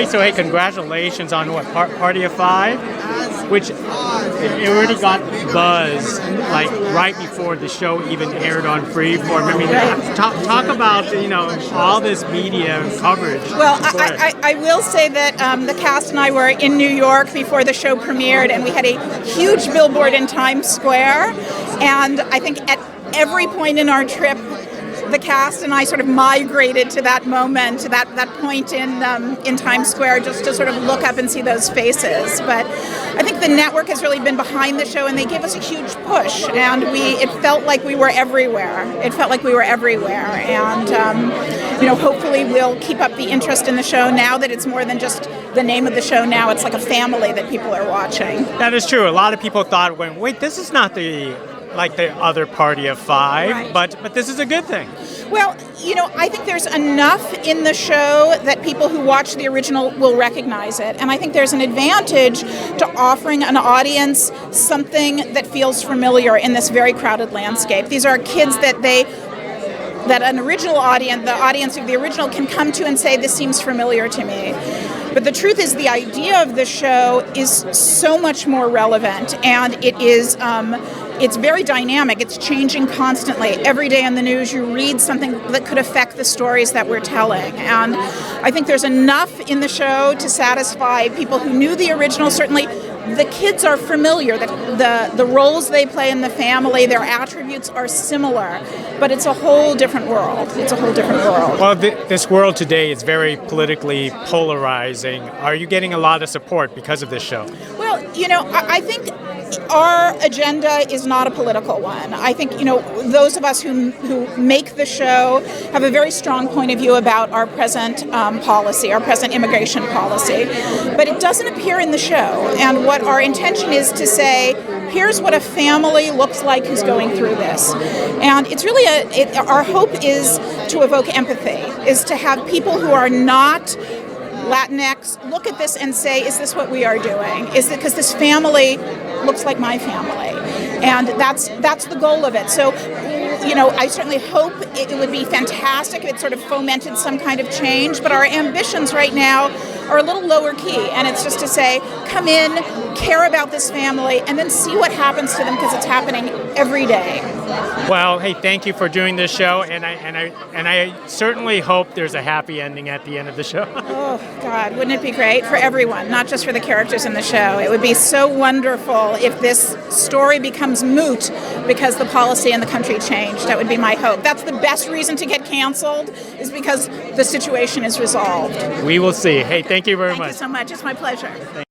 so hey, congratulations on what, Party of Five? Which it already got buzz like right before the show even aired on Freeform. I mean, talk about all this media coverage. Well, I will say that the cast and I were in New York before the show premiered, and we had a huge billboard in Times Square. And I think at every point in our trip, the cast and I sort of migrated to that moment, to that point in Times Square, just to sort of look up and see those faces. But I think the network has really been behind the show, and they gave us a huge push, and it felt like we were everywhere. And hopefully we'll keep up the interest in the show now that it's more than just the name of the show. Now it's like a family that people are watching. That is true. A lot of people thought, wait, this is not the other Party of Five, right. but this is a good thing. Well, I think there's enough in the show that people who watch the original will recognize it. And I think there's an advantage to offering an audience something that feels familiar in this very crowded landscape. These are kids that an original audience, the audience of the original, can come to and say, this seems familiar to me. But the truth is, the idea of the show is so much more relevant, and it's very dynamic. It's changing constantly. Every day in the news, you read something that could affect the stories that we're telling. And I think there's enough in the show to satisfy people who knew the original. Certainly, the kids are familiar. The roles they play in the family, their attributes are similar, but it's a whole different world. Well, this world today is very politically polarizing. Are you getting a lot of support because of this show? Well, I think our agenda is not a political one. I think, those of us who make the show have a very strong point of view about our present policy, our present immigration policy. But it doesn't appear in the show. And what our intention is to say, here's what a family looks like who's going through this. And it's really our hope is to evoke empathy, is to have people who are not Latinx look at this and say, is this what we are doing? Is it because this family looks like my family? And that's the goal of it. So, I certainly hope it would be fantastic if it sort of fomented some kind of change, but our ambitions right now are a little lower key, and it's just to say, come in, care about this family, and then see what happens to them, because it's happening every day. Well, hey, thank you for doing this show, and I certainly hope there's a happy ending at the end of the show. Oh, God, wouldn't it be great for everyone, not just for the characters in the show? It would be so wonderful if this story becomes moot because the policy in the country changed. That would be my hope. That's the best reason to get canceled, is because the situation is resolved. We will see. Hey, thank you very much. Thank you so much. It's my pleasure.